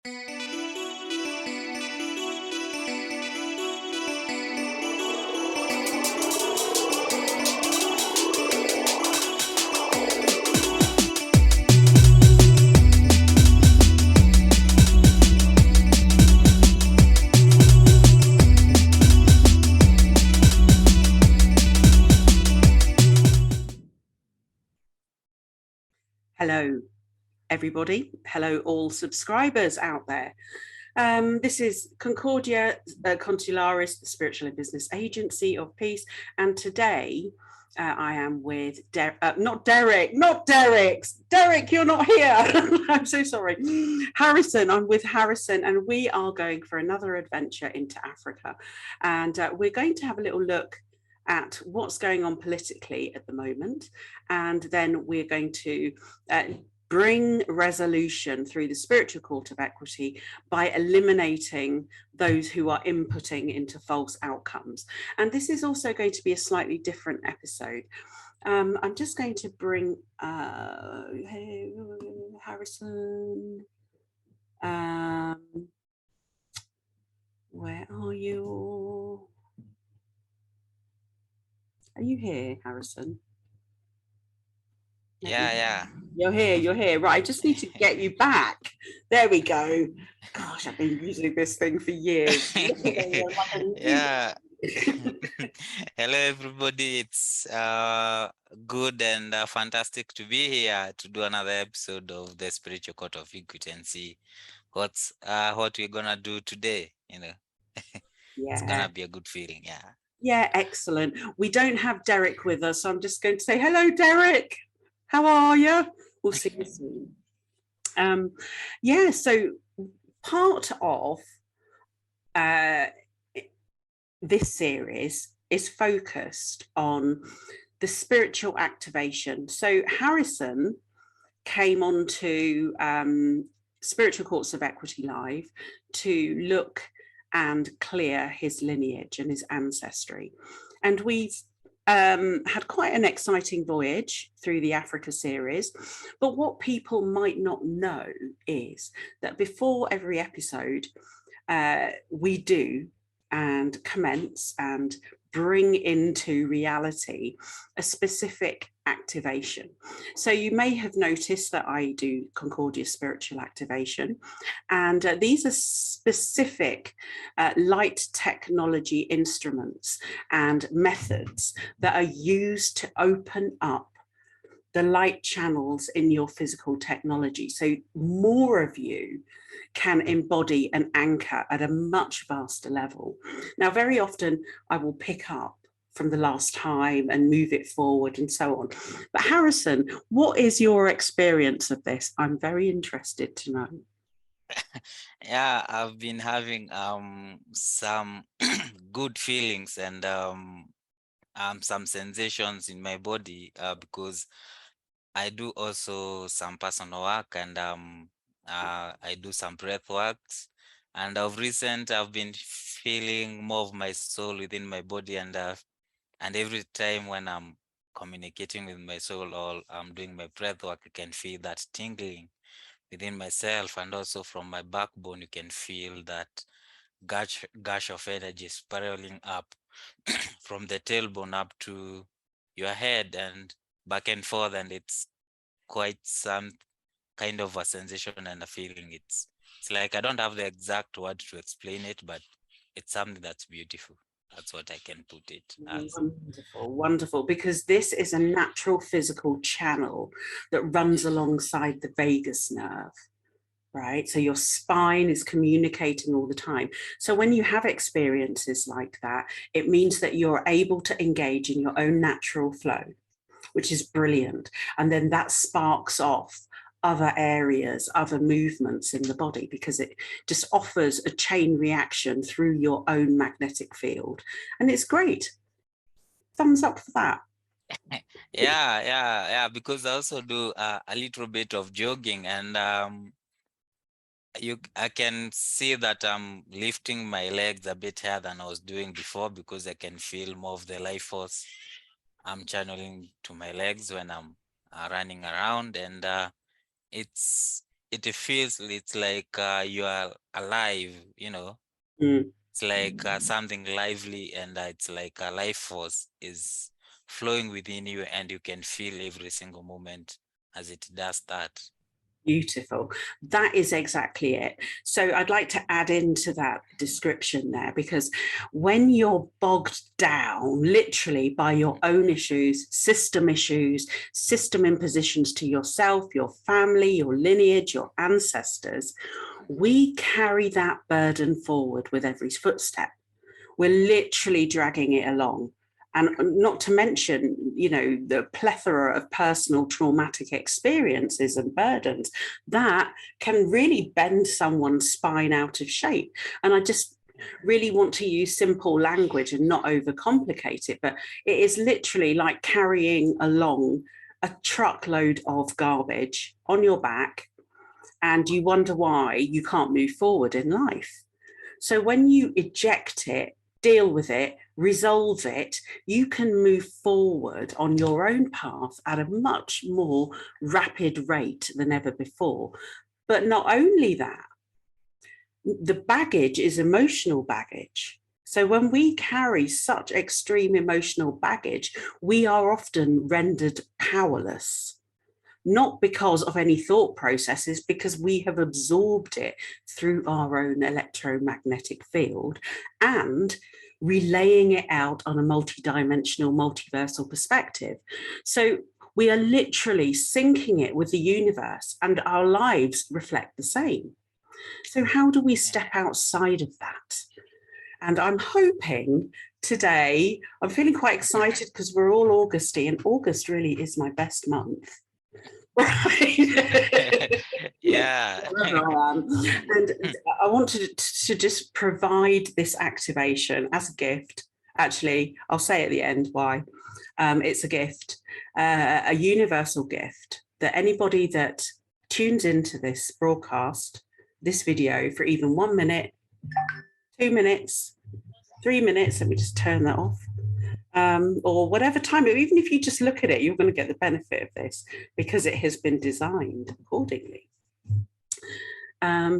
Hello, everybody. Hello, all subscribers out there. This is Concordia Consularis, the Spiritual and Business Agency of Peace. And today I am with not Derek, you're not here. I'm so sorry. Harrison, I'm with Harrison, and we are going for another adventure into Africa. And we're going to have a little look at what's going on politically at the moment, and then we're going to bring resolution through the spiritual court of equity by eliminating those who are inputting into false outcomes. And this is also going to be a slightly different episode. I'm just going to bring hey, Harrison. Where are you? Are you here, Harrison? Yeah. You're here. Right, I just need to get you back. There we go. Gosh, I've been using this thing for years. Yeah. Hello, everybody. It's good and fantastic to be here to do another episode of the Spiritual Court of Equity and see what we're gonna do today. Yeah. It's gonna be a good feeling. Yeah, excellent. We don't have Derek with us, so I'm just going to say hello, Derek. How are you? We'll see you soon. Yeah, so part of this series is focused on the spiritual activation. So Harrison came on to Spiritual Courts of Equity Live to look and clear his lineage and his ancestry. And we've had quite an exciting voyage through the Africa series. But what people might not know is that before every episode, we do and commence and bring into reality a specific activation. So you may have noticed that I do Concordia spiritual activation, and these are specific light technology instruments and methods that are used to open up the light channels in your physical technology. So more of you can embody an anchor at a much vaster level. Now, very often I will pick up from the last time and move it forward and so on. But Harrison, what is your experience of this? I'm very interested to know. Yeah, I've been having some good feelings and some sensations in my body because I do also some personal work and I do some breath works, and of recent I've been feeling more of my soul within my body, and every time when I'm communicating with my soul or I'm doing my breath work, I can feel that tingling within myself, and also from my backbone you can feel that gush of energy spiraling up from the tailbone up to your head and back and forth, and it's quite some kind of a sensation and a feeling. It's like I don't have the exact word to explain it, but it's something that's beautiful. That's what I can put it as. Wonderful, because this is a natural physical channel that runs alongside the vagus nerve, right? So your spine is communicating all the time. So when you have experiences like that, it means that you're able to engage in your own natural flow, which is brilliant. And then that sparks off other areas, other movements in the body, because it just offers a chain reaction through your own magnetic field. And it's great. Thumbs up for that. Yeah, because I also do a little bit of jogging, and I can see that I'm lifting my legs a bit higher than I was doing before, because I can feel more of the life force I'm channeling to my legs when I'm running around, and it's it feels it's like you are alive, you know. Mm. It's like something lively, and it's like a life force is flowing within you, and you can feel every single moment as it does that. Beautiful. That is exactly it. So I'd like to add into that description there, because when you're bogged down literally by your own issues, system impositions to yourself, your family, your lineage, your ancestors, we carry that burden forward with every footstep. We're literally dragging it along. And not to mention, you know, the plethora of personal traumatic experiences and burdens that can really bend someone's spine out of shape. And I just really want to use simple language and not overcomplicate it, but it is literally like carrying along a truckload of garbage on your back, and you wonder why you can't move forward in life. So when you eject it, deal with it, resolve it, you can move forward on your own path at a much more rapid rate than ever before. But not only that, the baggage is emotional baggage. So when we carry such extreme emotional baggage, we are often rendered powerless, not because of any thought processes, because we have absorbed it through our own electromagnetic field and relaying it out on a multidimensional, multiversal perspective. So we are literally syncing it with the universe, and our lives reflect the same. So how do we step outside of that? And I'm hoping today, I'm feeling quite excited because we're all Augusty, and August really is my best month. Right. Yeah. And I wanted to just provide this activation as a gift. Actually, I'll say at the end why. It's a gift, a universal gift that anybody that tunes into this broadcast, this video for even 1 minute, 2 minutes, 3 minutes, let me just turn that off. Or whatever time, even if you just look at it, you're going to get the benefit of this because it has been designed accordingly.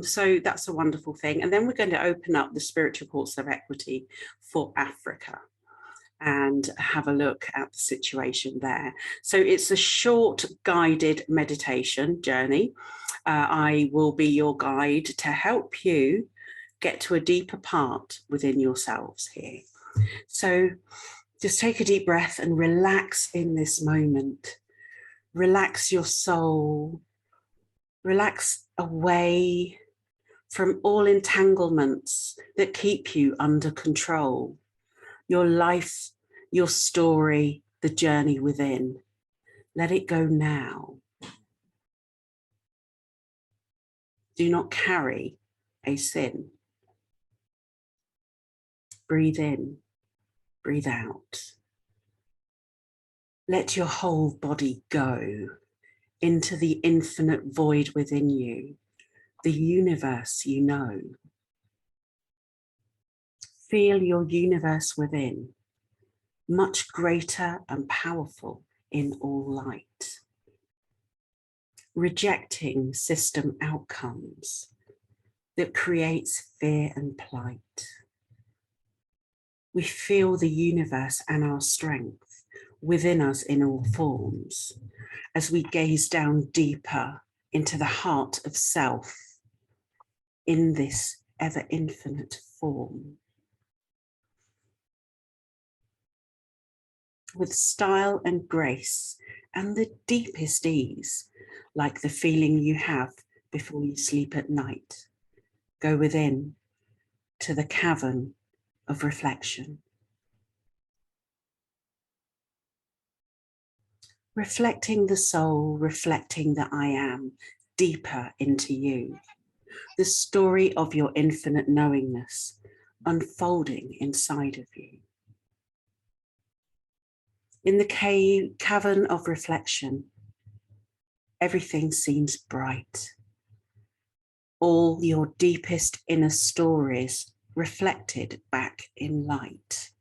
So that's a wonderful thing. And then we're going to open up the spiritual courts of equity for Africa and have a look at the situation there. So it's a short guided meditation journey. I will be your guide to help you get to a deeper part within yourselves here. So just take a deep breath and relax in this moment. Relax your soul. Relax away from all entanglements that keep you under control. Your life, your story, the journey within. Let it go now. Do not carry a sin. Breathe in, breathe out. Let your whole body go into the infinite void within you, the universe you know. Feel your universe within, much greater and powerful in all light. Rejecting system outcomes that creates fear and plight. We feel the universe and our strength within us in all forms as we gaze down deeper into the heart of self in this ever infinite form. With style and grace and the deepest ease, like the feeling you have before you sleep at night, go within to the cavern of reflection. Reflecting the soul, reflecting the I am deeper into you, the story of your infinite knowingness unfolding inside of you. In the cavern of reflection, everything seems bright. All your deepest inner stories reflected back in light.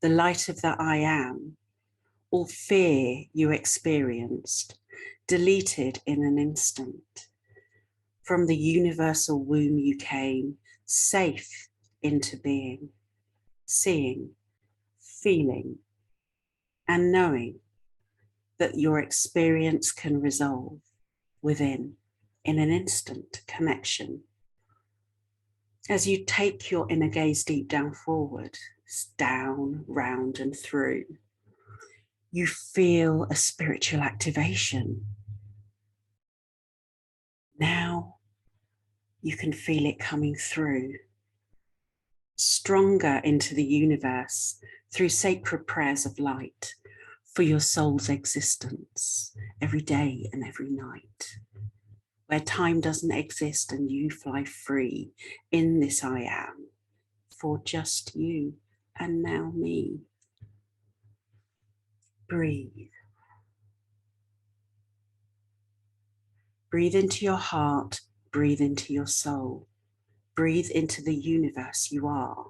The light of the I am, all fear you experienced, deleted in an instant, From the universal womb you came, safe into being, seeing, feeling, and knowing that your experience can resolve within in an instant connection. As you take your inner gaze deep down forward, down, round, and through, you feel a spiritual activation. Now you can feel it coming through, stronger into the universe through sacred prayers of light for your soul's existence every day and every night, where time doesn't exist and you fly free in this I am for just you and now me. Breathe. Breathe into your heart, breathe into your soul, breathe into the universe you are.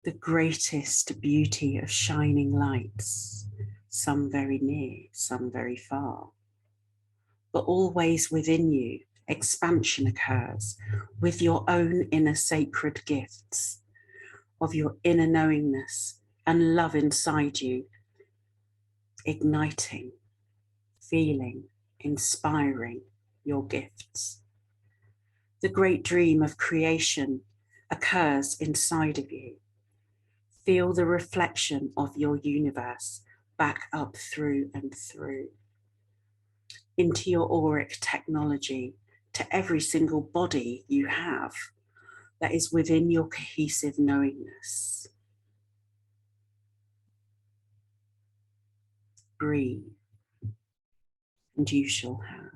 The greatest beauty of shining lights, some very near, some very far. But always within you, expansion occurs with your own inner sacred gifts of your inner knowingness and love inside you, igniting, feeling, inspiring your gifts. The great dream of creation occurs inside of you. Feel the reflection of your universe back up through and through, into your auric technology, to every single body you have that is within your cohesive knowingness. Breathe, and you shall have.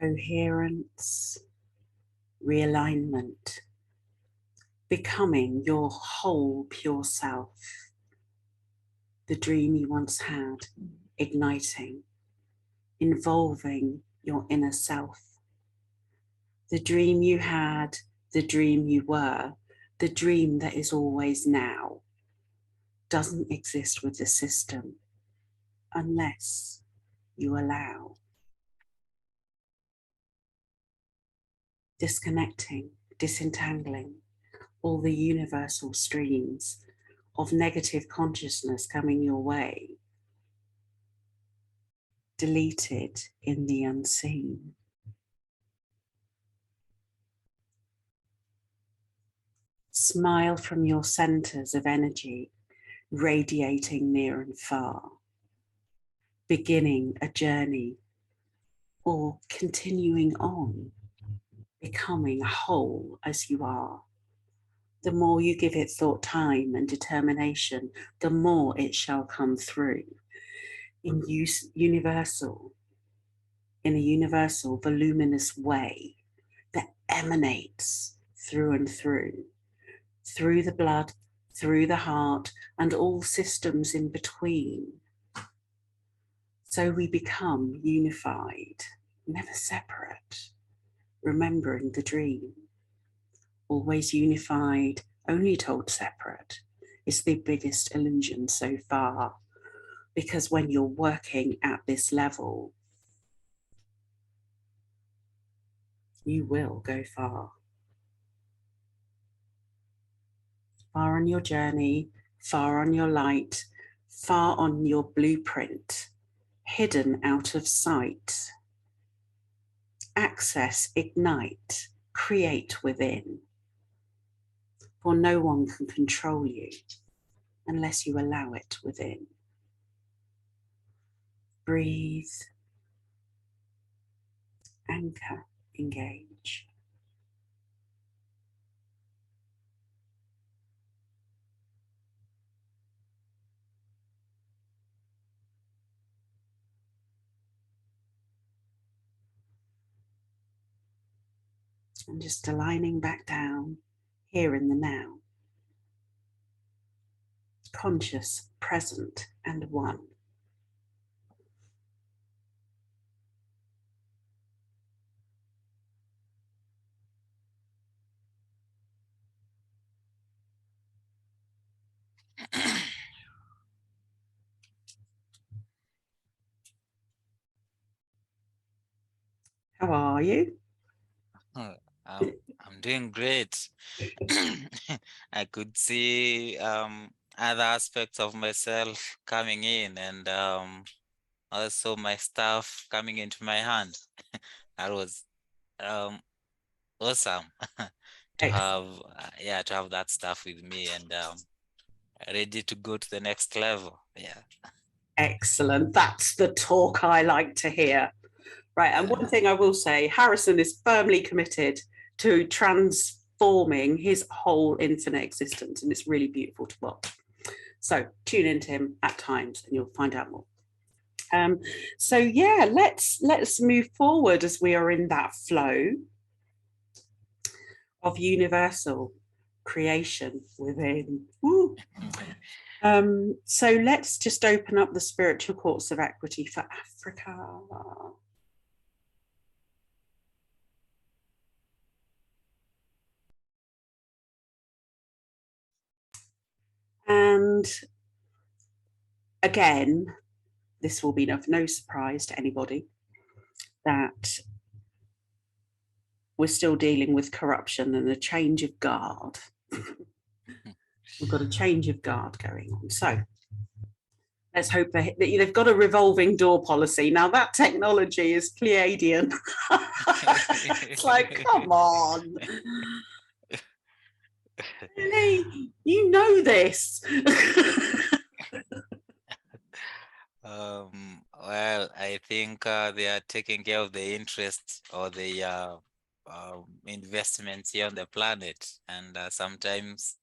Coherence, realignment, becoming your whole pure self, the dream you once had, igniting, involving your inner self, the dream you had, the dream you were, the dream that is always now, doesn't exist with the system unless you allow. Disconnecting, disentangling all the universal streams of negative consciousness coming your way, deleted in the unseen. Smile from your centers of energy, radiating near and far, beginning a journey or continuing on, becoming whole as you are. The more you give it thought, time, and determination, the more it shall come through in a universal, voluminous way that emanates through and through the blood, through the heart, and all systems in between. So we become unified, never separate, remembering the dream. Always unified, only told separate, is the biggest illusion so far. Because when you're working at this level, you will go far. Far on your journey, far on your light, far on your blueprint, hidden out of sight. Access, ignite, create within. For no one can control you unless you allow it within. Breathe, anchor, engage. And just aligning back down, here in the now. Conscious, present, and one. How are you? I'm doing great. I could see other aspects of myself coming in, and also my stuff coming into my hand. That was awesome to have to have that stuff with me, and ready to go to the next level. Yeah. Excellent. That's the talk I like to hear. Right. And one thing I will say, Harrison is firmly committed to transforming his whole infinite existence, and it's really beautiful to watch. So tune into him at times and you'll find out more. So yeah, let's move forward as we are in that flow of universal creation within. So let's just open up the spiritual courts of equity for Africa. And again, this will be of no surprise to anybody that we're still dealing with corruption and a change of guard. We've got a change of guard going on. So let's hope that they've got a revolving door policy. Now that technology is Pleiadian. It's like, come on. Really? You know this. Well, I think they are taking care of the interests or the investments here on the planet, and sometimes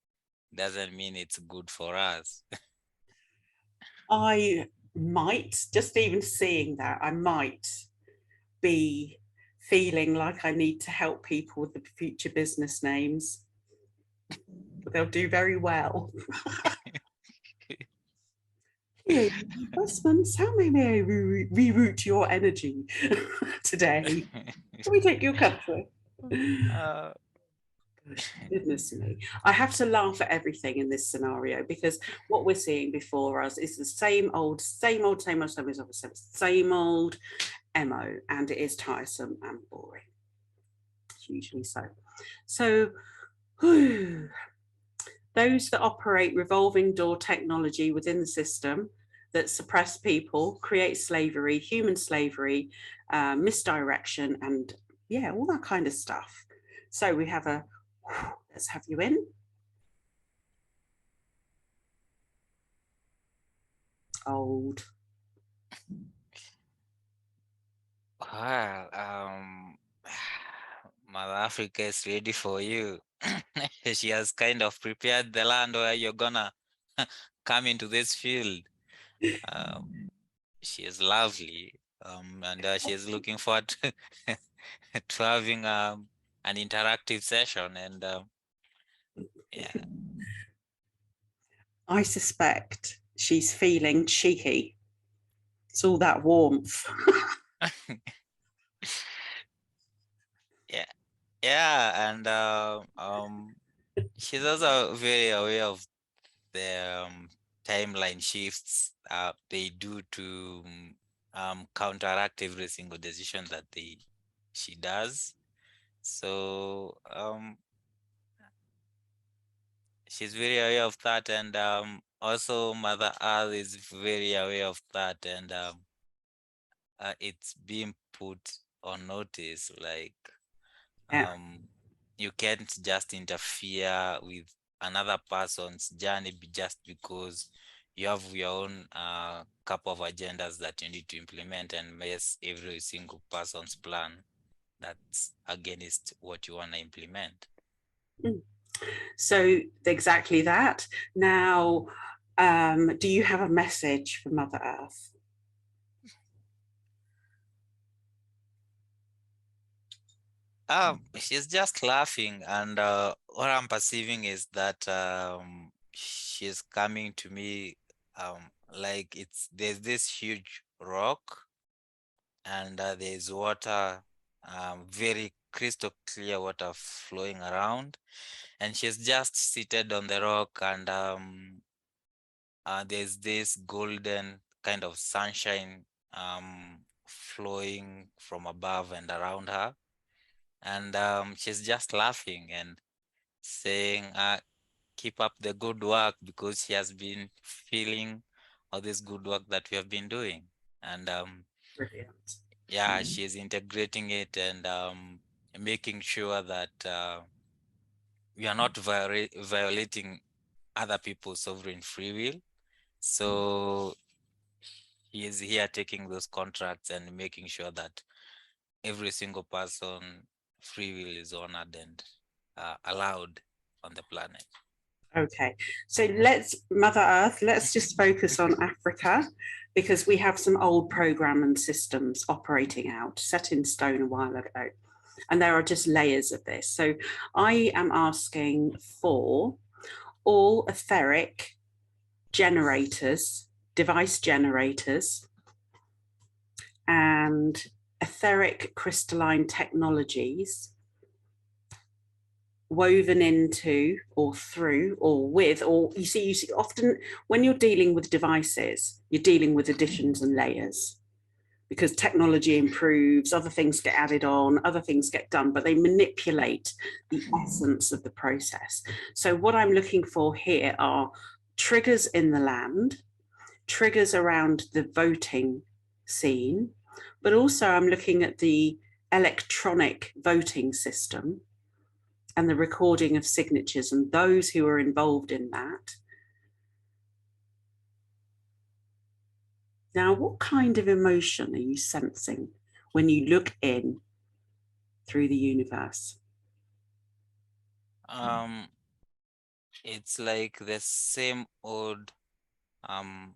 doesn't mean it's good for us. I might, just even seeing that, I might be feeling like I need to help people with the future business names. They'll do very well. Yeah, investments, how may I reroute your energy today? Can we take your country? Goodness me. I have to laugh at everything in this scenario because what we're seeing before us is the same old MO, and it is tiresome and boring. Hugely so. So, those that operate revolving door technology within the system that suppress people, create slavery, human slavery, misdirection, and yeah, all that kind of stuff. So we have a, let's have you in. Old. Well, Mother Africa is ready for you. She has kind of prepared the land where you're gonna come into this field. She is lovely, and she is looking forward to having an interactive session, and yeah. I suspect she's feeling cheeky. It's all that warmth. Yeah, and she's also very aware of the timeline shifts they do to counteract every single decision that she does. So she's very aware of that, and also Mother Earth is very aware of that, and it's being put on notice, like you can't just interfere with another person's journey just because you have your own couple of agendas that you need to implement and mess every single person's plan that's against what you want to implement. So exactly that. Now, do you have a message for Mother Earth? She's just laughing, and what I'm perceiving is that she's coming to me like there's this huge rock, and there's water, very crystal clear water flowing around, and she's just seated on the rock, and there's this golden kind of sunshine flowing from above and around her. And she's just laughing and saying, keep up the good work, because she has been feeling all this good work that we have been doing. And Brilliant. yeah, she's integrating it and making sure that we are not violating other people's sovereign free will. So he is here taking those contracts and making sure that every single person free will is honored and allowed on the planet. Okay, so let's, Mother Earth, let's just focus on Africa, because we have some old program and systems operating out, set in stone a while ago. And there are just layers of this. So I am asking for all etheric generators, device generators, and etheric crystalline technologies woven into or through or with, or you see often when you're dealing with devices, you're dealing with additions and layers, because technology improves, other things get added on, other things get done, but they manipulate the essence of the process. So what I'm looking for here are triggers in the land, triggers around the voting scene, but also I'm looking at the electronic voting system and the recording of signatures and those who are involved in that. Now, what kind of emotion are you sensing when you look in through the universe? It's like the same old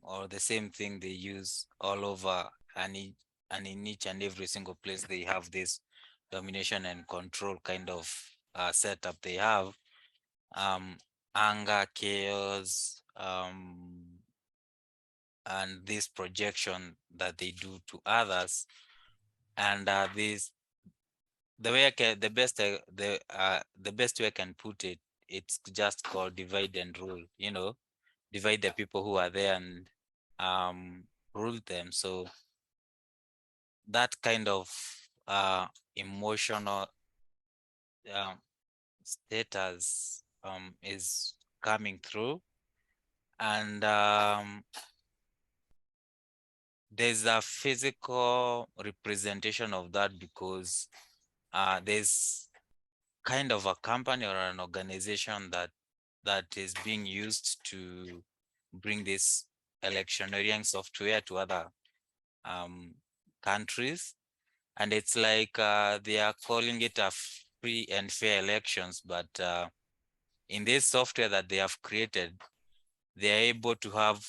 or the same thing they use all over, and in each and every single place they have this domination and control kind of setup. They have anger, chaos, and this projection that they do to others. And this, the way the best way I can put it, it's just called divide and rule. You know, divide the people who are there and rule them. So that kind of emotional status is coming through, and there's a physical representation of that, because there's kind of a company or an organization that is being used to bring this electioneering software to other countries, and it's like they are calling it a free and fair elections, but in this software that they have created, they are able to have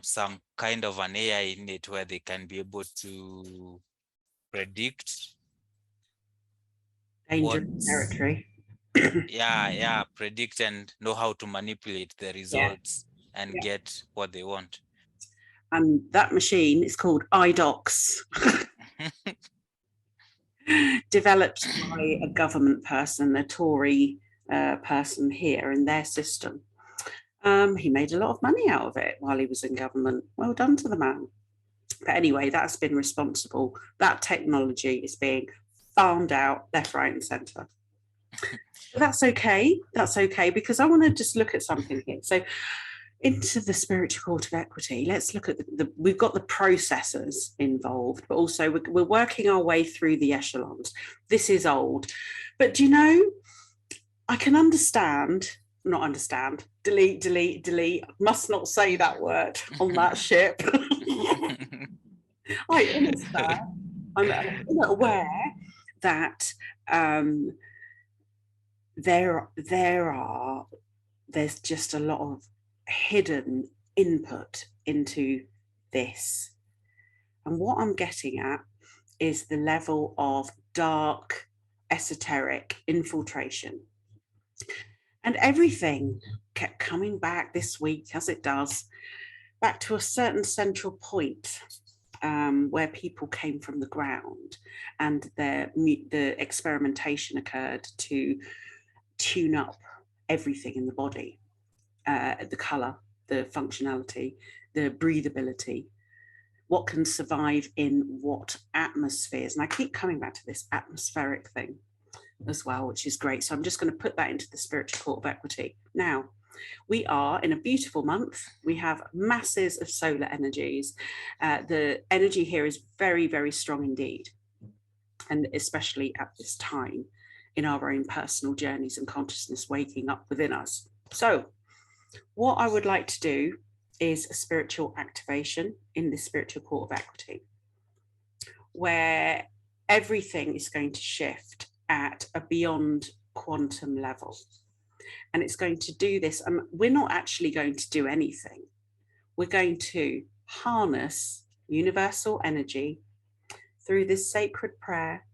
some kind of an AI in it where they can be able to predict Dangerous territory. predict and know how to manipulate the results and get what they want. And that machine is called iDocs, developed by a government person, a Tory person here in their system. He made a lot of money out of it while he was in government. Well done to the man. But anyway, that's been responsible. That technology is being farmed out left, right, and centre. But that's okay. That's okay, because I want to just look at something here. So into the spiritual court of equity, let's look at we've got the processors involved, but also we're working our way through the echelons. This is old, but do you know, I can not understand, delete, must not say that word on that ship. I understand, I'm aware that there's just a lot of hidden input into this. And what I'm getting at is the level of dark, esoteric infiltration. And everything kept coming back this week, as it does, back to a certain central point where people came from the ground, and the experimentation occurred to tune up everything in the body, the color, the functionality, the breathability. what can survive in what atmospheres. And I keep coming back to this atmospheric thing as well, which is great. So I'm just going to put that into the spiritual court of equity. Now, we are in a beautiful month. We have masses of solar energies. The energy here is very, very strong indeed. And especially at this time in our own personal journeys and consciousness waking up within us. So what I would like to do is a spiritual activation in the spiritual court of equity, where everything is going to shift at a beyond quantum level. And it's going to do this. We're not actually going to do anything. We're going to harness universal energy through this sacred prayer.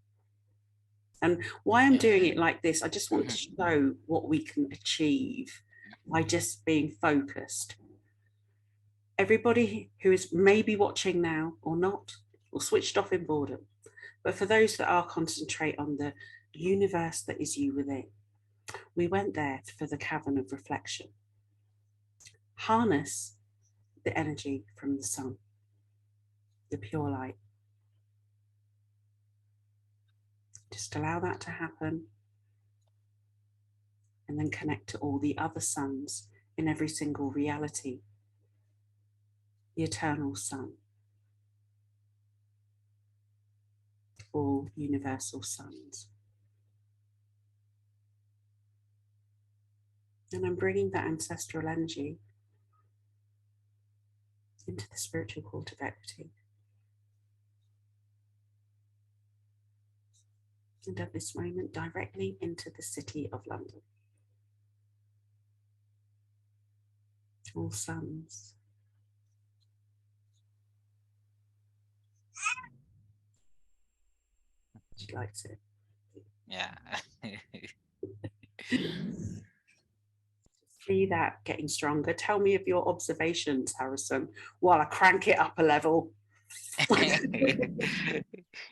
And why I'm doing it like this, I just want to show what we can achieve by just being focused. Everybody who is maybe watching now or not, or switched off in boredom, but for those that are, concentrate on the universe that is you within. We went there for the cavern of reflection. Harness the energy from the sun, the pure light. Just allow that to happen. And then connect to all the other suns in every single reality. The eternal sun. All universal suns. And I'm bringing that ancestral energy into the spiritual court of equity. And at this moment, directly into the city of London. All suns. She likes it. Yeah. See that getting stronger. Tell me of your observations, Harrison, while I crank it up a level.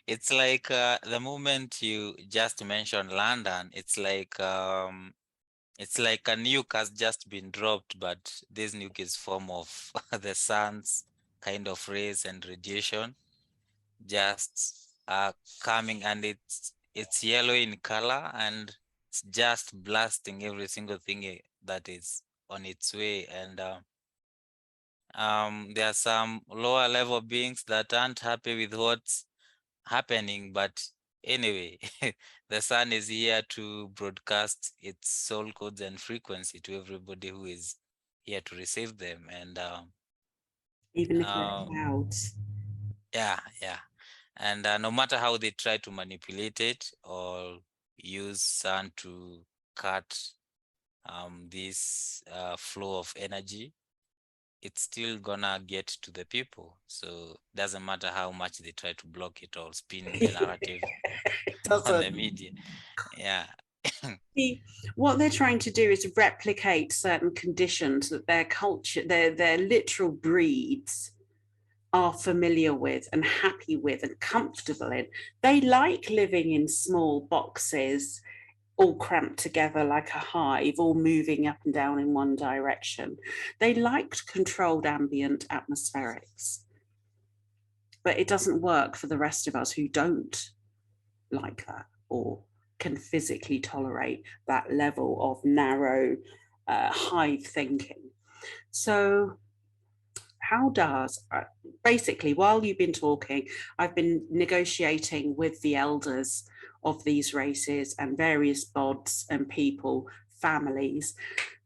It's like the moment you just mentioned London, it's like a nuke has just been dropped, but this nuke is form of the sun's kind of rays and radiation just coming, and it's yellow in color, and it's just blasting every single thing that is on its way. And there are some lower level beings that aren't happy with what's happening, but anyway, the sun is here to broadcast its soul codes and frequency to everybody who is here to receive them. And Even if they're clouds. yeah. And no matter how they try to manipulate it or use sun to cut this flow of energy, it's still gonna get to the people. So it doesn't matter how much they try to block it or spin the narrative on the media. Yeah. See, what they're trying to do is replicate certain conditions that their culture, their literal breeds are familiar with and happy with and comfortable in. They like living in small boxes, all cramped together like a hive, all moving up and down in one direction. They liked controlled ambient atmospherics. But it doesn't work for the rest of us who don't like that or can physically tolerate that level of narrow hive thinking. So how does, basically, while you've been talking, I've been negotiating with the elders of these races and various bods and people, families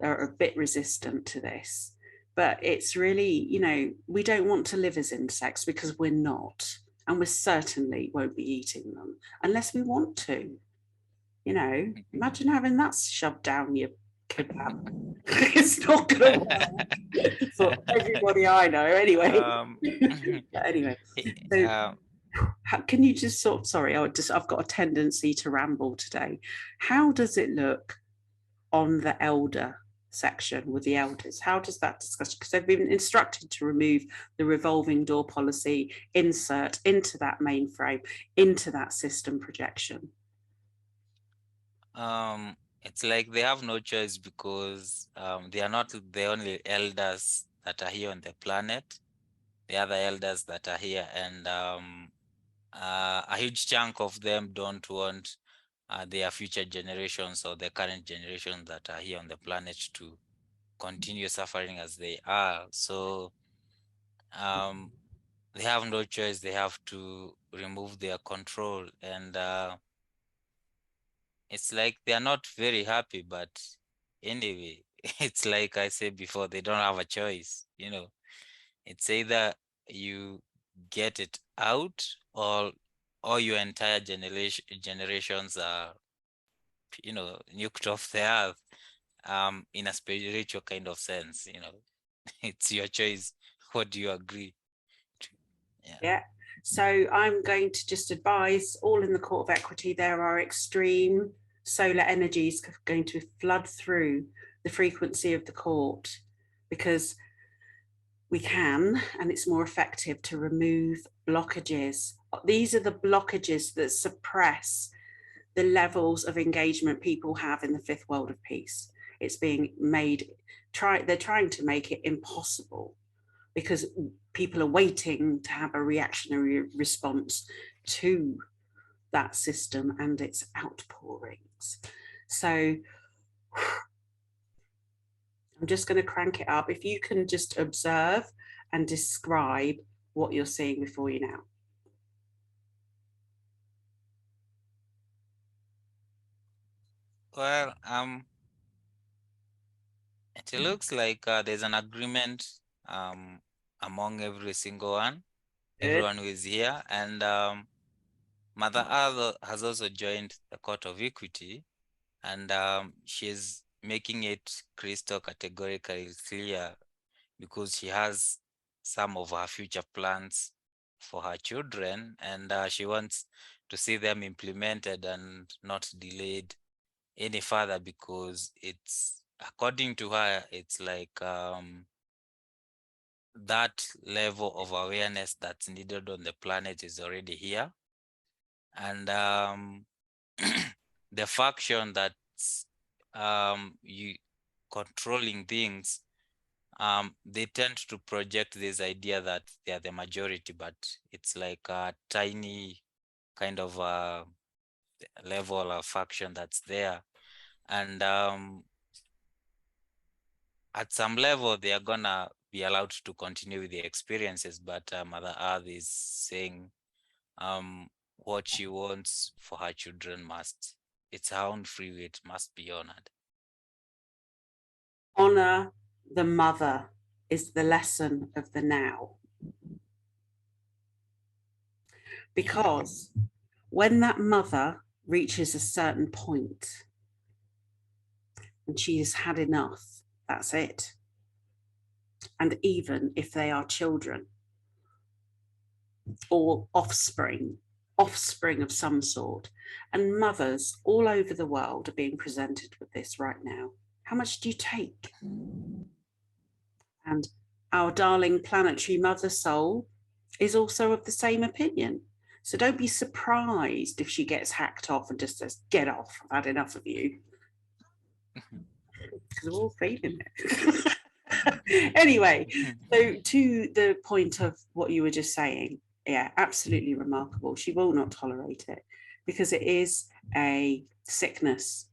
that are a bit resistant to this. But it's really, you know, we don't want to live as insects because we're not. And we certainly won't be eating them unless we want to. You know, imagine having that shoved down your kebab. It's not going to work for everybody I know, anyway. Anyway, so can you just sort? Sorry, I've got a tendency to ramble today. How does it look on the elder section with the elders? How does that discussion? Because they've been instructed to remove the revolving door policy, insert into that mainframe, into that system projection. It's like they have no choice because they are not the only elders that are here on the planet. the other elders that are here, and a huge chunk of them don't want their future generations or the current generations that are here on the planet to continue suffering as they are. So they have no choice. They have to remove their control, and it's like they are not very happy, but anyway, it's like I said before, they don't have a choice. It's either you get it out, or your entire generations are nuked off the earth, in a spiritual kind of sense. It's your choice. What do you agree to? Yeah. So I'm going to just advise all in the Court of Equity, there are extreme solar energies going to flood through the frequency of the court, because we can, and it's more effective to remove blockages. These are the blockages that suppress the levels of engagement people have in the fifth world of peace. It's being made, they're trying to make it impossible, because people are waiting to have a reactionary response to that system and its outpourings. So I'm just going to crank it up. If you can just observe and describe what you're seeing before you now. Well, it looks like there's an agreement among every single one, everyone who is here, and Mother Earth has also joined the Court of Equity, and she's making it crystal categorically clear, because she has some of her future plans for her children, and she wants to see them implemented and not delayed any further, because it's, according to her, it's like that level of awareness that's needed on the planet is already here. And the faction that's you controlling things, they tend to project this idea that they are the majority, but it's like a tiny kind of level of faction that's there. And at some level, they are gonna be allowed to continue with the experiences, but Mother Earth is saying what she wants for her children it's her own free will, it must be honored. Honor the mother is the lesson of the now. Because when that mother reaches a certain point and she has had enough, that's it. And even if they are children or offspring of some sort, and mothers all over the world are being presented with this right now. How much do you take? And our darling planetary mother soul is also of the same opinion. So don't be surprised if she gets hacked off and just says, get off, I've had enough of you. Because we're all feeling it. Anyway, so to the point of what you were just saying, yeah, absolutely remarkable. She will not tolerate it, because it is a sickness.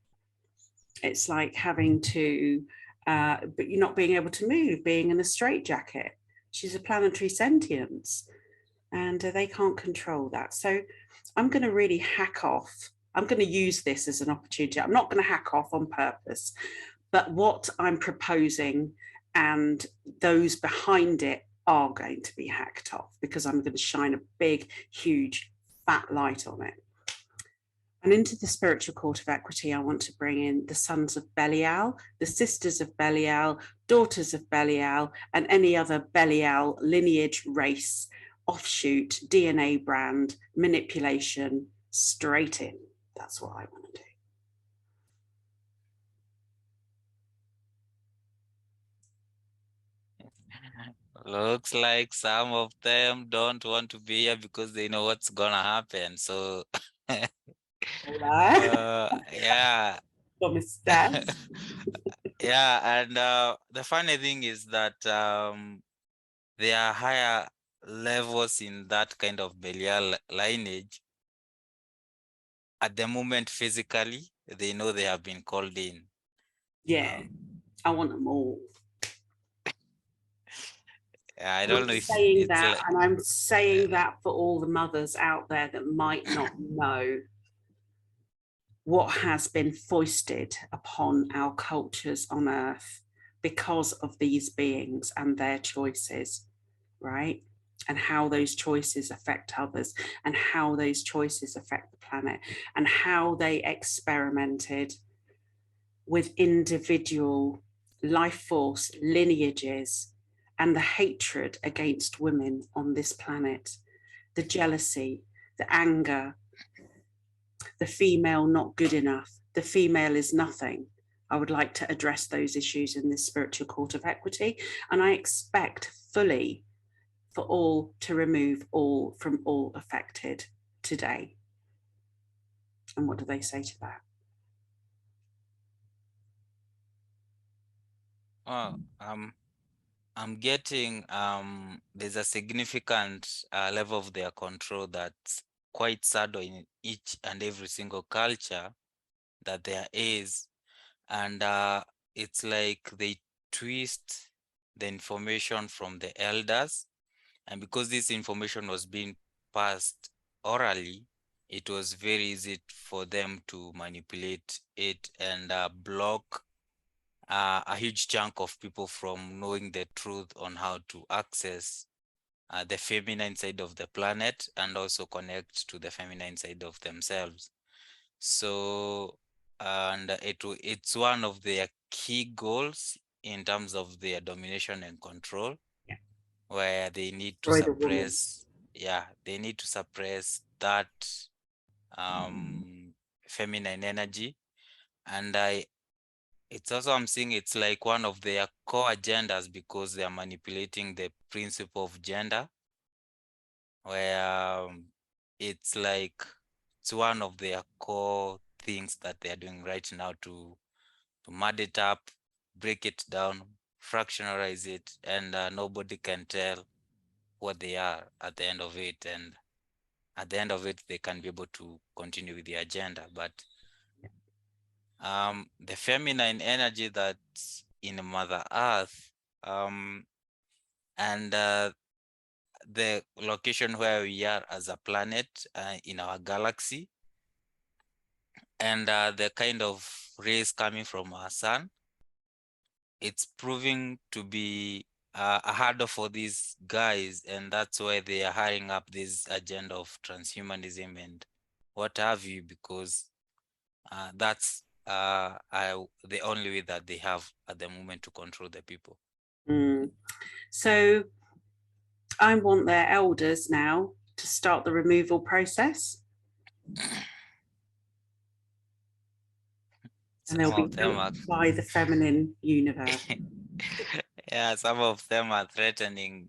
It's like having to, but you're not being able to move, being in a straitjacket. She's a planetary sentience, and they can't control that. So I'm going to really hack off. I'm going to use this as an opportunity. I'm not going to hack off on purpose, but what I'm proposing and those behind it are going to be hacked off, because I'm going to shine a big, huge, fat light on it. And into the spiritual court of equity, I want to bring in the sons of Belial, the sisters of Belial, daughters of Belial, and any other Belial lineage, race, offshoot, DNA brand, manipulation, straight in. That's what I want to do. Looks like some of them don't want to be here because they know what's gonna happen. So yeah. Yeah, and the funny thing is that there are higher levels in that kind of Belial lineage, at the moment physically, they know they have been called in. Yeah, I want them all. I And don't I'm know if saying it's that, like, and I'm saying that for all the mothers out there that might not know what has been foisted upon our cultures on earth because of these beings and their choices, right? And how those choices affect others, and how those choices affect the planet, and how they experimented with individual life force lineages and the hatred against women on this planet, the jealousy, the anger, the female not good enough, the female is nothing. I would like to address those issues in this spiritual court of equity. And I expect fully for all to remove all from all affected today. And what do they say to that? oh, I'm getting there's a significant level of their control that's quite subtle in each and every single culture that there is. And it's like they twist the information from the elders, and because this information was being passed orally, it was very easy for them to manipulate it and block a huge chunk of people from knowing the truth on how to access the feminine side of the planet and also connect to the feminine side of themselves. So, and it's one of their key goals in terms of their domination and control, Yeah. where they need to Destroy the woman. suppress, yeah, they need to suppress that feminine energy. And it's also, I'm seeing it's like one of their core agendas because they are manipulating the principle of gender, where it's like it's one of their core things that they are doing right now to mud it up, break it down, fractionalize it, and nobody can tell what they are at the end of it. And at the end of it, they can be able to continue with the agenda. But the feminine energy that's in Mother Earth, and the location where we are as a planet in our galaxy, and the kind of rays coming from our sun, it's proving to be a hurdle for these guys, and that's why they are hiring up this agenda of transhumanism and what have you, because that's the only way that they have at the moment to control the people. So I want their elders now to start the removal process. And they'll be built by the feminine universe. Yeah, some of them are threatening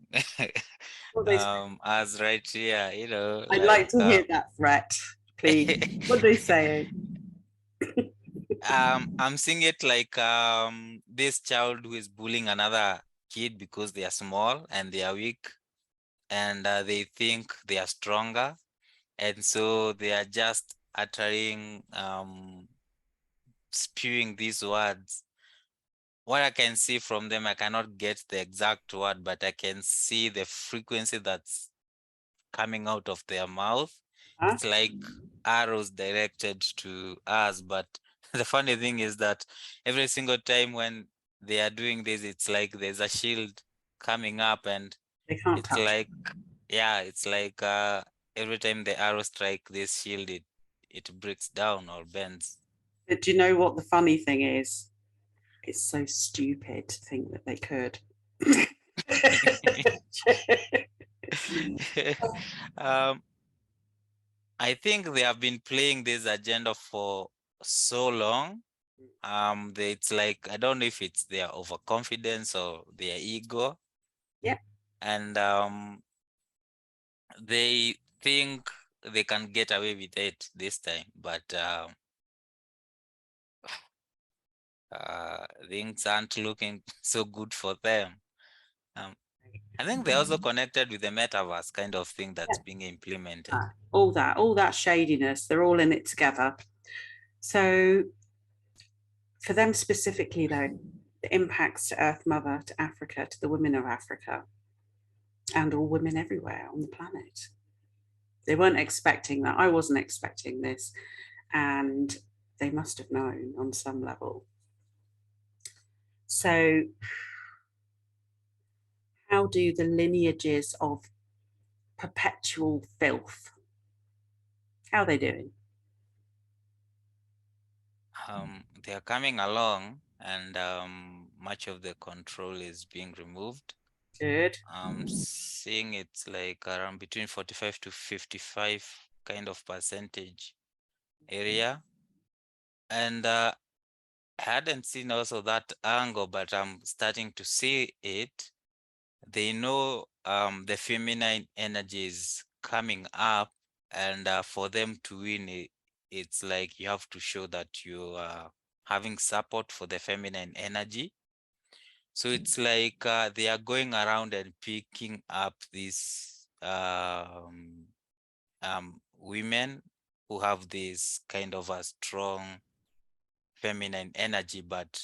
us right here, you know. I'd like to hear that threat, please. What are they saying? I'm seeing it like this child who is bullying another kid because they are small and they are weak, and they think they are stronger, and so they are just uttering spewing these words. What I can see from them, I cannot get the exact word, but I can see the frequency that's coming out of their mouth. It's like arrows directed to us. But the funny thing is that every single time when they are doing this, it's like there's a shield coming up, and They can't it's touch. like, yeah, it's like every time the arrow strike this shield, it breaks down or bends. But do you know what the funny thing is? It's so stupid to think that they could. I think they have been playing this agenda for so long. It's like, I don't know if it's their overconfidence or their ego. Yeah. And they think they can get away with it this time, but things aren't looking so good for them. I think they're also connected with the metaverse kind of thing that's being implemented. All that shadiness, they're all in it together. So for them specifically, though, the impacts to Earth Mother, to Africa, to the women of Africa, and all women everywhere on the planet. They weren't expecting that. I wasn't expecting this. And they must have known on some level. So, how do the lineages of perpetual filth, how are they doing? They are coming along, and much of the control is being removed. Good. Seeing it's like around between 45 to 55 kind of percentage area. And I hadn't seen also that angle, but I'm starting to see it. They know the feminine energy is coming up, and for them to win, it's like you have to show that you are having support for the feminine energy. So it's like they are going around and picking up these women who have this kind of a strong feminine energy, but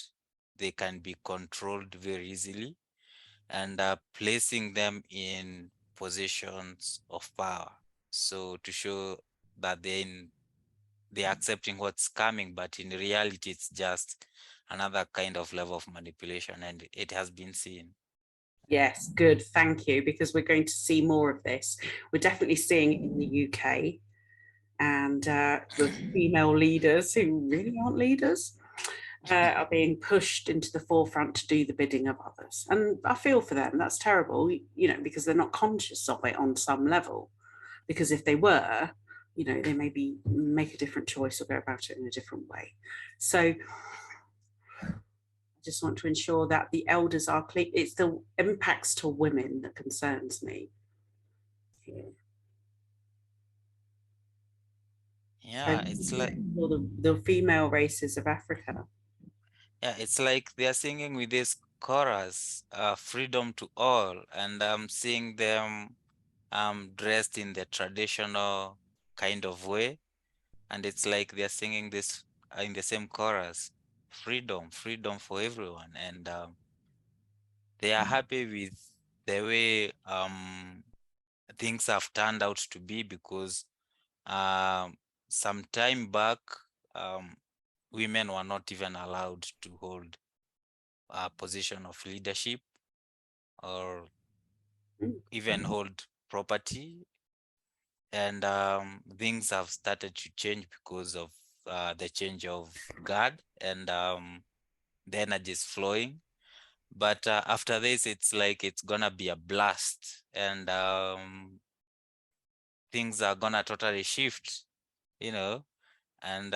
they can be controlled very easily, and placing them in positions of power. So to show that they're accepting what's coming, but in reality, it's just another kind of level of manipulation, and it has been seen. Yes, good. Thank you. Because we're going to see more of this. We're definitely seeing it in the UK, and the female leaders who really aren't leaders are being pushed into the forefront to do the bidding of others. And I feel for them. That's terrible, you know, because they're not conscious of it on some level. Because if they were, you know, they maybe make a different choice or go about it in a different way. So I just want to ensure that the elders are clear. It's the impacts to women that concerns me here. Yeah, it's like the female races of Africa. it's like they are singing with this chorus, freedom to all, and I'm seeing them dressed in the traditional kind of way, and it's like they're singing this in the same chorus, freedom, freedom for everyone, and they are happy with the way things have turned out to be, because some time back women were not even allowed to hold a position of leadership or even hold property, and things have started to change because of the change of guard, and the energy is flowing. But after this, it's like it's gonna be a blast, and things are gonna totally shift, you know. And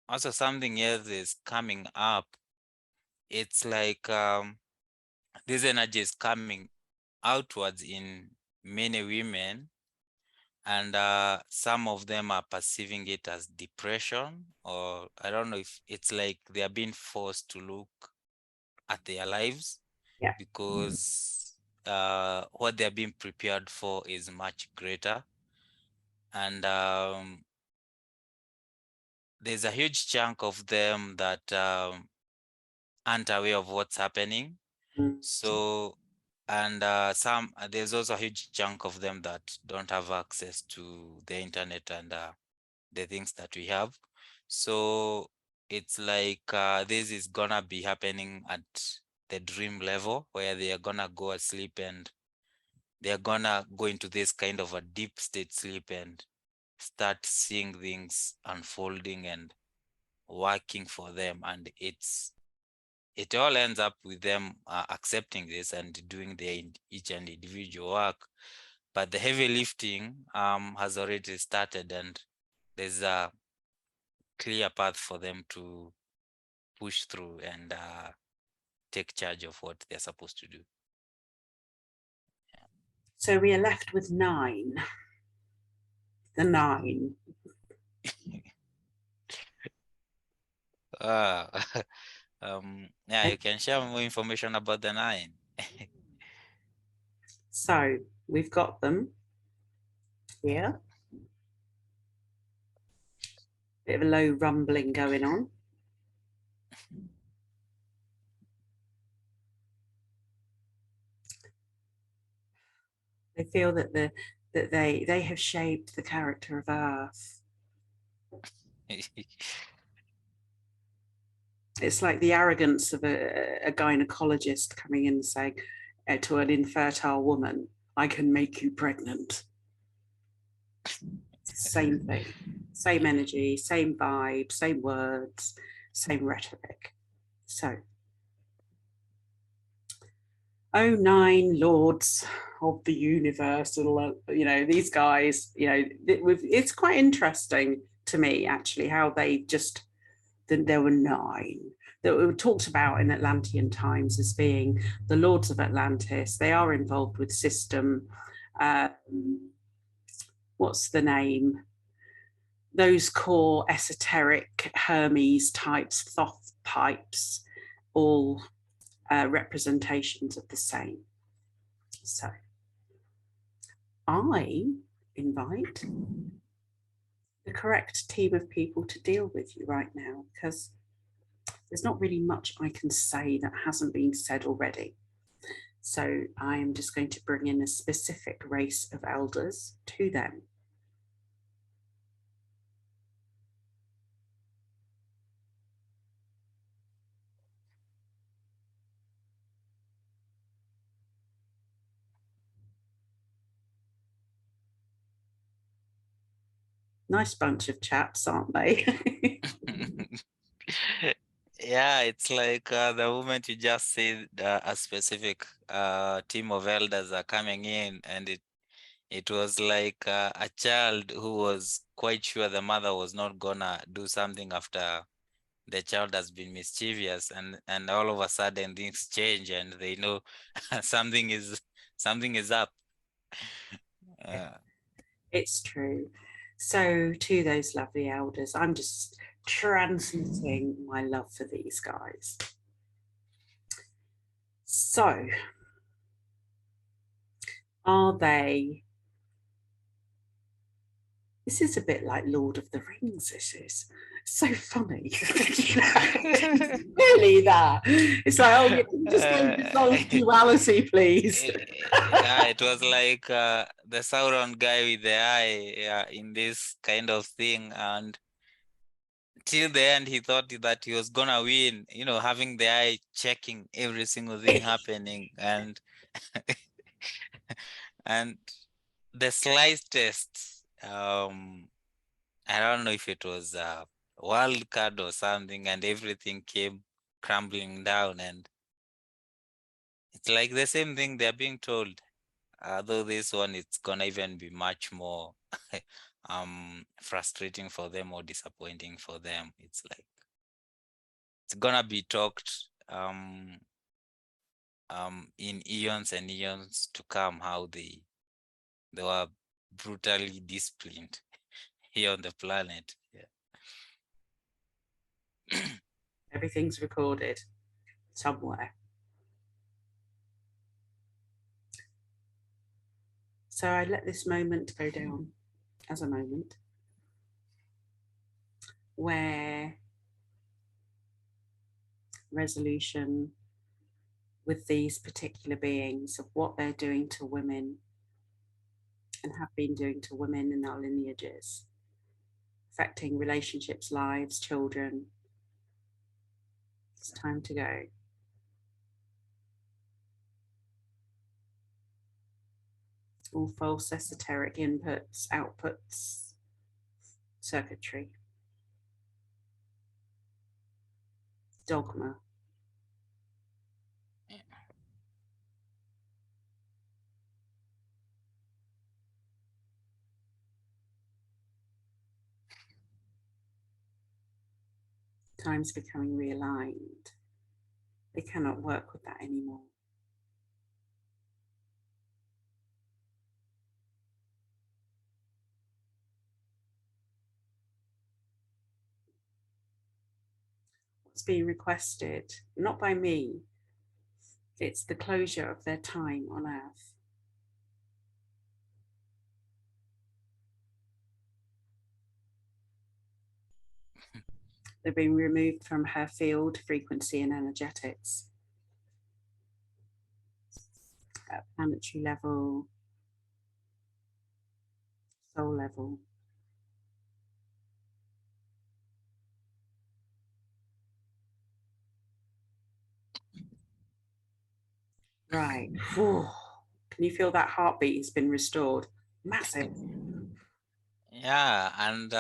also something else is coming up. It's like this energy is coming outwards in many women, and some of them are perceiving it as depression, or I don't know if it's like they are being forced to look at their lives, Yeah. because what they're being prepared for is much greater. And there's a huge chunk of them that aren't aware of what's happening. So, and there's also a huge chunk of them that don't have access to the internet and the things that we have. So it's like this is gonna be happening at the dream level, where they are gonna go asleep and they're gonna go into this kind of a deep state sleep and start seeing things unfolding and working for them. And it all ends up with them accepting this and doing their each and individual work. But the heavy lifting has already started, and there's a clear path for them to push through and take charge of what they're supposed to do. So we are left with 9. The 9. Yeah, you can share more information about the 9. So we've got them here. Bit of a low rumbling going on. They feel that they have shaped the character of Earth. It's like the arrogance of a gynecologist coming in and saying to an infertile woman, I can make you pregnant. Same thing, same energy, same vibe, same words, same rhetoric. So, oh, 9 lords of the universe, these guys, it's quite interesting to me, actually, how they just, there were 9 that were talked about in Atlantean times as being the lords of Atlantis. They are involved with system. What's the name? Those core esoteric Hermes types, Thoth types, all representations of the same. So I invite the correct team of people to deal with you right now, because there's not really much I can say that hasn't been said already. So I am just going to bring in a specific race of elders to them. Nice bunch of chaps, aren't they? Yeah, it's like the moment you just say a specific team of elders are coming in, and it was like a child who was quite sure the mother was not gonna do something after the child has been mischievous, and all of a sudden things change and they know something is up. It's true. So to those lovely elders, I'm just transmitting my love for these guys. So are they, this is a bit like Lord of the Rings, this is so funny. Really that. It's like, oh, you can just go dissolve duality, please. Yeah, it was like the Sauron guy with the eye in this kind of thing, and till the end he thought that he was gonna win, having the eye checking every single thing happening, and and the slice test, I don't know if it was a wild card or something, and everything came crumbling down, and it's like the same thing they're being told. Though this one, it's gonna even be much more frustrating for them or disappointing for them. It's like it's gonna be talked in eons and eons to come, how they were brutally disciplined here on the planet. Yeah. Everything's recorded somewhere. So I let this moment go down as a moment where resolution with these particular beings of what they're doing to women and have been doing to women in our lineages, affecting relationships, lives, children. It's time to go. All false esoteric inputs, outputs, circuitry, dogma. Time's becoming realigned. They cannot work with that anymore. What's being requested, not by me, it's the closure of their time on Earth. They've been removed from her field, frequency, and energetics. At planetary level, soul level. Right. Whew. Can you feel that heartbeat has been restored? Massive. Yeah, and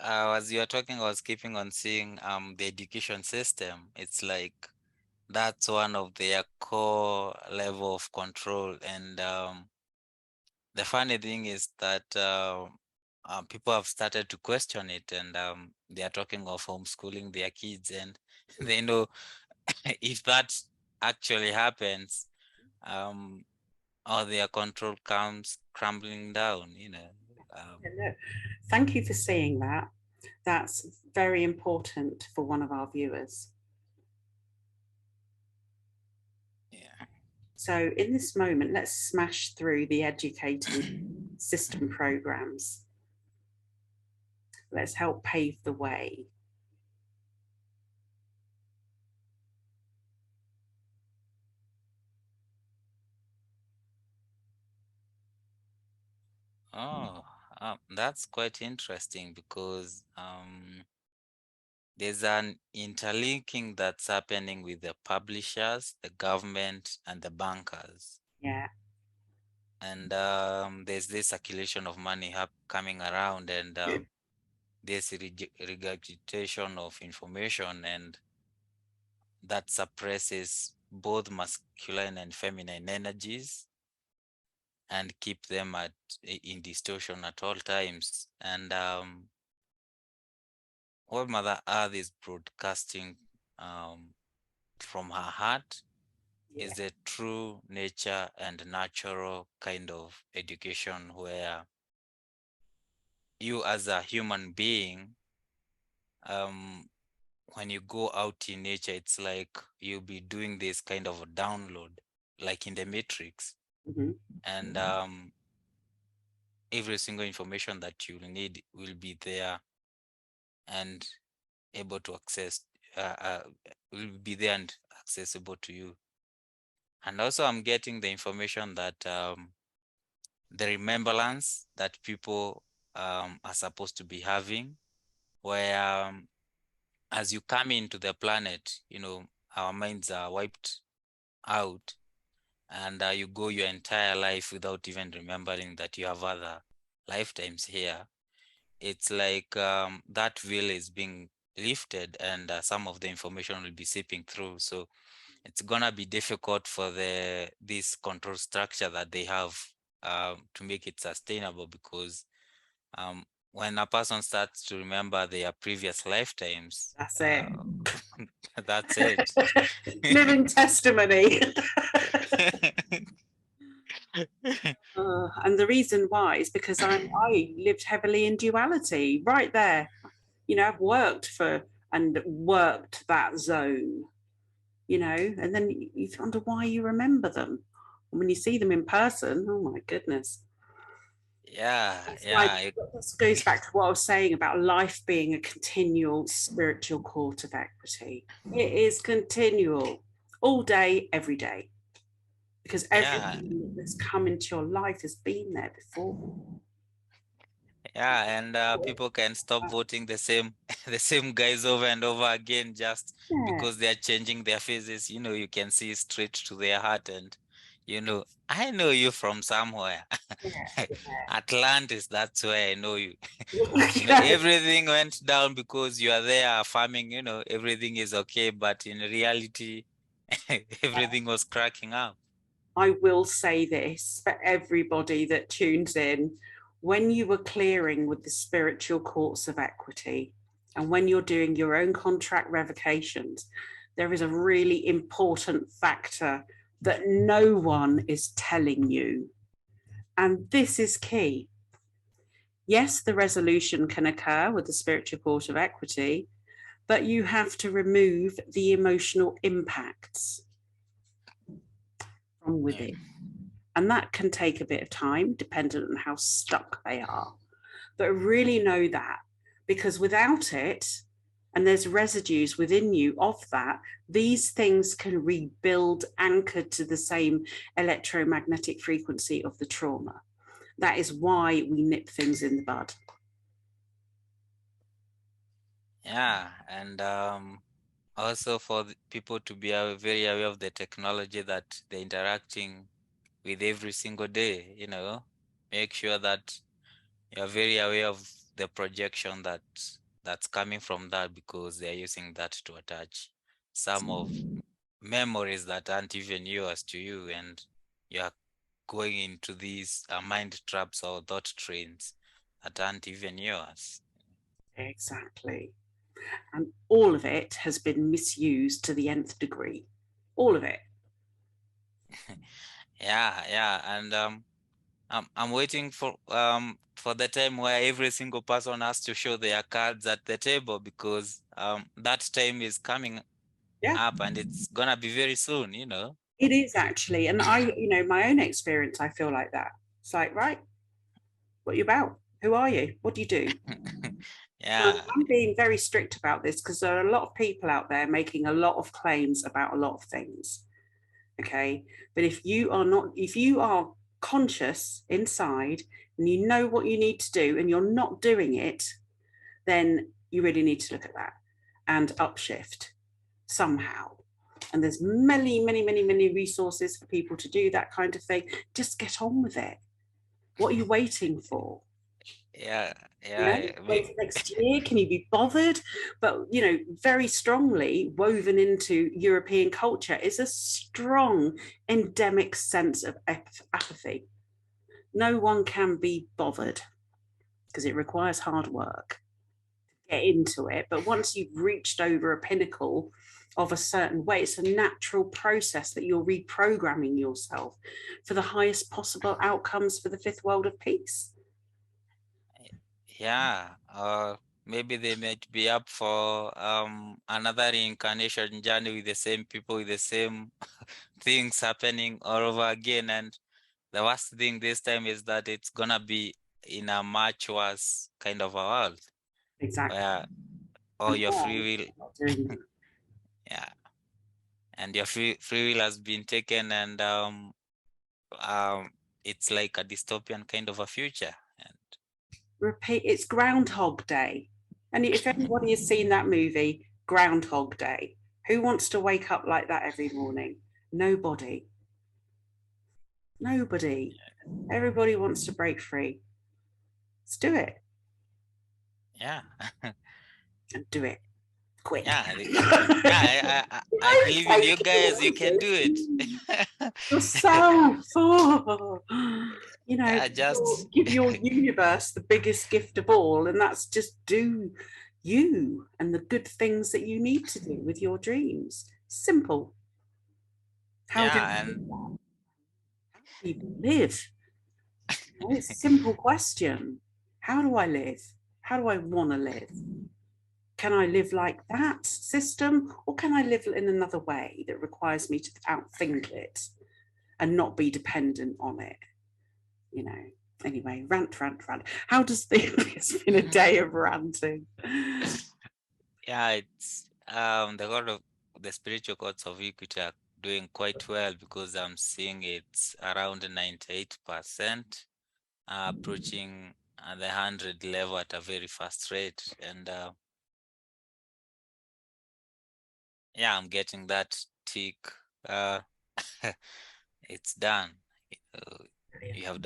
as you were talking, I was keeping on seeing the education system. It's like that's one of their core level of control. And the funny thing is that people have started to question it, and they are talking of homeschooling their kids, and they know if that actually happens, all their control comes crumbling down, you know. Thank you for seeing that. That's very important for one of our viewers. Yeah. So in this moment, let's smash through the educating system programs. Let's help pave the way. Oh, that's quite interesting because there's an interlinking that's happening with the publishers, the government, and the bankers. Yeah. And there's this circulation of money coming around, and there's regurgitation of information, and that suppresses both masculine and feminine energies and keep them in distortion at all times. And what Mother Earth is broadcasting from her heart is the true nature and natural kind of education where you as a human being, when you go out in nature, it's like you'll be doing this kind of a download, like in the Matrix. Mm-hmm. And every single information that you need will be there and able to access, will be there and accessible to you. And also I'm getting the information that the remembrance that people are supposed to be having, where as you come into the planet, you know, our minds are wiped out, and you go your entire life without even remembering that you have other lifetimes here. It's like that veil is being lifted, and some of the information will be seeping through. So it's gonna be difficult for this control structure that they have to make it sustainable, because when a person starts to remember their previous lifetimes, That's it. that's it. Living testimony. And the reason why is because I lived heavily in duality right there. You know, I've worked that zone, you know, and then you wonder why you remember them. And when you see them in person, oh my goodness. Yeah, It's yeah. like, this goes back to what I was saying about life being a continual spiritual court of equity. It is continual, all day, every day, because everything that's come into your life has been there before. Yeah, and people can stop voting the same the same guys over and over again just because they are changing their faces. You know, you can see straight to their heart, and you know, I know you from somewhere. Atlantis, that's where I know you. You know, everything went down because you are there farming, you know, everything is okay, but in reality, everything was cracking up. I will say this for everybody that tunes in: when you were clearing with the spiritual courts of equity, and when you're doing your own contract revocations, there is a really important factor that no one is telling you. And this is key. Yes, the resolution can occur with the spiritual court of equity, but you have to remove the emotional impacts from within. And that can take a bit of time, dependent on how stuck they are. But really know that, because without it, and there's residues within you of that, these things can rebuild anchored to the same electromagnetic frequency of the trauma. That is why we nip things in the bud. Yeah, and also for people to be very aware of the technology that they're interacting with every single day, you know, make sure that you're very aware of the projection that's coming from that, because they're using that to attach some of memories that aren't even yours to you, and you're going into these mind traps or thought trains that aren't even yours. Exactly. And all of it has been misused to the nth degree. All of it. Yeah, and I'm waiting for the time where every single person has to show their cards at the table, because that time is coming up, and it's gonna be very soon, you know. It is actually, and my own experience, I feel like that. It's like, right, what are you about? Who are you? What do you do? Yeah. I'm being very strict about this because there are a lot of people out there making a lot of claims about a lot of things. Okay, but if you are conscious inside and you know what you need to do and you're not doing it, then you really need to look at that and upshift somehow. And there's many resources for people to do that kind of thing. Just get on with it. What are you waiting for? Yeah. Wait for next year, can you be bothered? But very strongly woven into European culture is a strong endemic sense of apathy. No one can be bothered because it requires hard work to get into it. But once you've reached over a pinnacle of a certain way, it's a natural process that you're reprogramming yourself for the highest possible outcomes for the fifth world of peace. Yeah, maybe they might be up for another reincarnation journey with the same people, with the same things happening all over again. And the worst thing this time is that it's gonna be in a much worse kind of a world. Exactly. Where all your free will, yeah, and your free will has been taken, and it's like a dystopian kind of a future. And repeat, it's Groundhog Day. And if anybody has seen that movie, Groundhog Day, who wants to wake up like that every morning? Nobody. Everybody wants to break free. Let's do it. Yeah. And do it quick. Yeah, I believe in you guys. You can do it. Yourself. Just give your universe the biggest gift of all, and that's just do you and the good things that you need to do with your dreams. Simple. How do people live? It's a simple question. How do I live? How do I want to live? Can I live like that system, or can I live in another way that requires me to outthink it and not be dependent on it? Anyway, rant. How does it's been a day of ranting? Yeah, it's the spiritual courts of equity are doing quite well, because I'm seeing it's around 98%, approaching the 100 level at a very fast rate. And yeah, I'm getting that tick. It's done. You have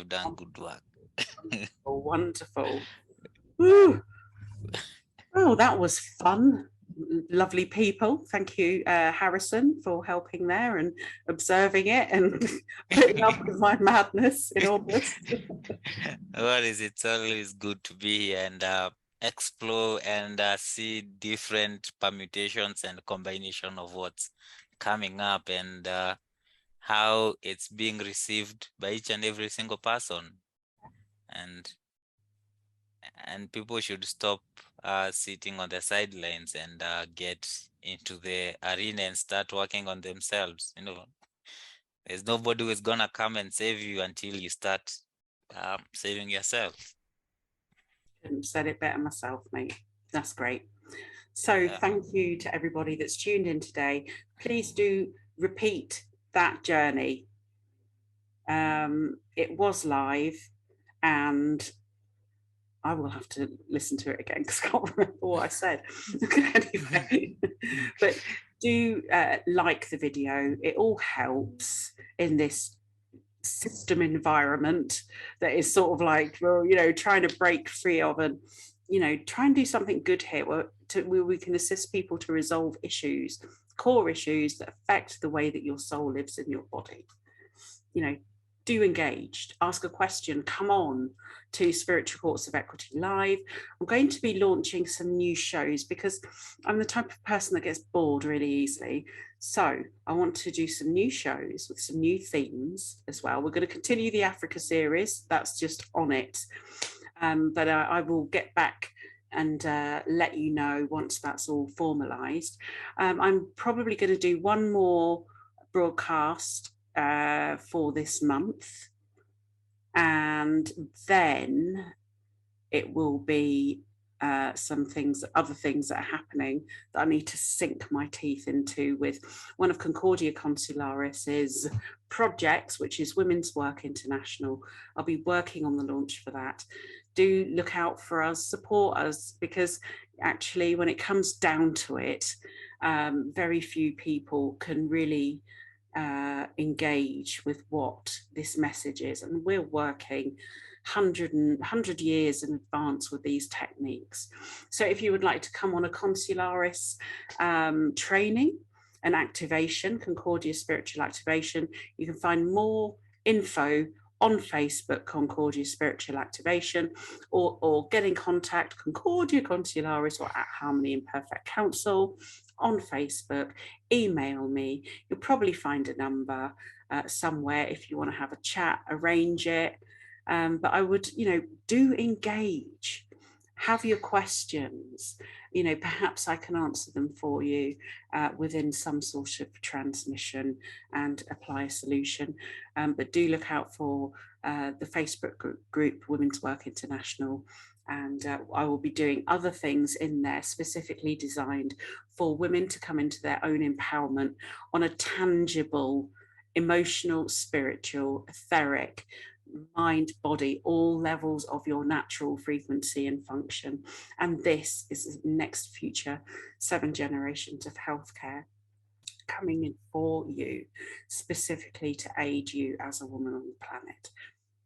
done good work. Wonderful. Woo. Oh, that was fun. Lovely people. Thank you, Harrison, for helping there and observing it and putting up with my madness in August. Well, it's always good to be here and explore and see different permutations and combination of what's coming up, and how it's being received by each and every single person. And people should stop sitting on the sidelines and get into the arena and start working on themselves. There's nobody who is gonna come and save you until you start saving yourself. Couldn't have said it better myself, mate. That's great. So thank you to everybody that's tuned in today. Please do repeat that journey. It was live, and I will have to listen to it again because I can't remember what I said. Anyway, but do like the video. It all helps in this system environment that is sort of like, well, you know, trying to break free of, and, you know, try and do something good here where we can assist people to resolve issues, core issues that affect the way that your soul lives in your body. You know, do engage, ask a question, come on to Spiritual Courts of Equity Live. I'm going to be launching some new shows because I'm the type of person that gets bored really easily. So I want to do some new shows with some new themes as well. We're going to continue the Africa series. That's just on it. But I will get back and let you know once that's all formalized. I'm probably going to do one more broadcast for this month, and then it will be some things, other things that are happening that I need to sink my teeth into with one of Concordia Consularis's projects, which is Women's Work International. I'll be working on the launch for that. Do look out for us, support us, because actually when it comes down to it, very few people can really engage with what this message is, and we're working 100 years in advance with these techniques. So if you would like to come on a Consularis training and activation, Concordia Spiritual Activation, you can find more info on Facebook, Concordia Spiritual Activation, or get in contact, Concordia Consularis or at Harmony Imperfect Council on Facebook. Email me. You'll probably find a number somewhere if you want to have a chat, arrange it. But I would, you know, do engage, have your questions, you know, perhaps I can answer them for you within some sort of transmission and apply a solution. But do look out for the Facebook group Women's Work International, and I will be doing other things in there specifically designed for women to come into their own empowerment on a tangible, emotional, spiritual, etheric, mind, body, all levels of your natural frequency and function. And this is the next future 7 generations of healthcare coming in for you, specifically to aid you as a woman on the planet.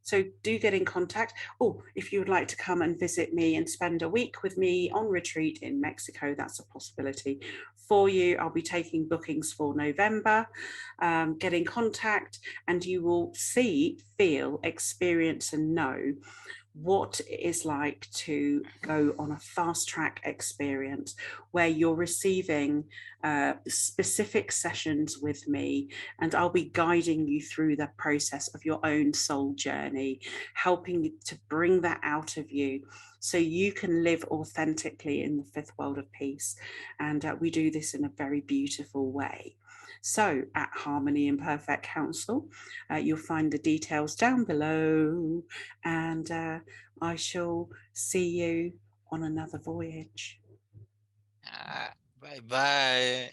So do get in contact. Oh, if you would like to come and visit me and spend a week with me on retreat in Mexico, that's a possibility for you. I'll be taking bookings for November. Get in contact and you will see, feel, experience and know what it is like to go on a fast track experience where you're receiving specific sessions with me, and I'll be guiding you through the process of your own soul journey, helping you to bring that out of you so you can live authentically in the fifth world of peace. And we do this in a very beautiful way. So at Harmony Imperfect Council, you'll find the details down below, and I shall see you on another voyage. Bye bye.